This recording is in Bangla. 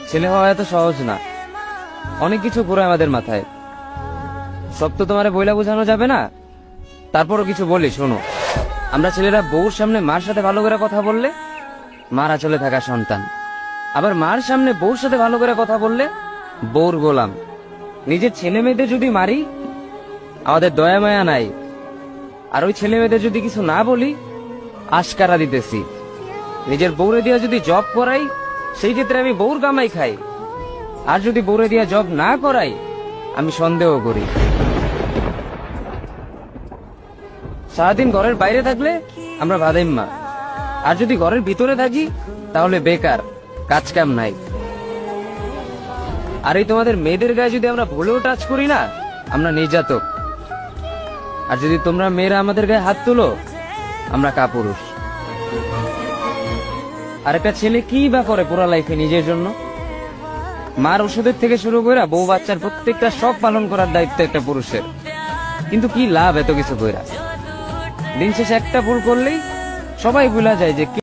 ছেলে হওয়া এত সহজ না, অনেক কিছু ঘুরে আমাদের মাথায়। সব তো তোমারে বইলা বোঝানো যাবে না, তারপরও কিছু বলি শোনো। আমরা ছেলেরা বউর সামনে মার সাথে ভালো করে কথা বললে মার আঁচলে থাকা সন্তান, আবার মার সামনে বউর সাথে ভালো করে কথা বললে বউর গোলাম। নিজের ছেলে মেয়েদের যদি মারি আমাদের দয়া মায়া নাই, আর ওই ছেলে মেয়েদের যদি কিছু না বলি আশকারা দিতেছি। নিজের বউরে দিয়া যদি জব করাই সেই ক্ষেত্রে আমি বউর কামাই খাই, আর যদি বউরে দিয়া জব না করাই আমি সন্দেহ করি। সারাদিন ঘরের বাইরে থাকলে আমরা ভাদাইম্মা, আর যদি ঘরের ভিতরে থাকি তাহলে বেকার, কাজ কাম নাই। আর এই তোমাদের মেয়েদের গায়ে যদি আমরা ভুলেও টাচ করি না আমরা নির্যাতক, আর যদি তোমরা মেয়েরা আমাদের গায়ে হাত তুলো আমরা কাপুরুষ। আর একটা ছেলে কি বা করে পুরো লাইফে নিজের জন্য? মার ওষুধের থেকে শুরু করে বউ বাচ্চার প্রত্যেকটা সব পালন করার দায়িত্ব একটা পুরুষের। কিন্তু কি লাভ এত কিছু কইরা? দিন শেষে একটা ভুল করলেই সবাই ভুলা যায় যে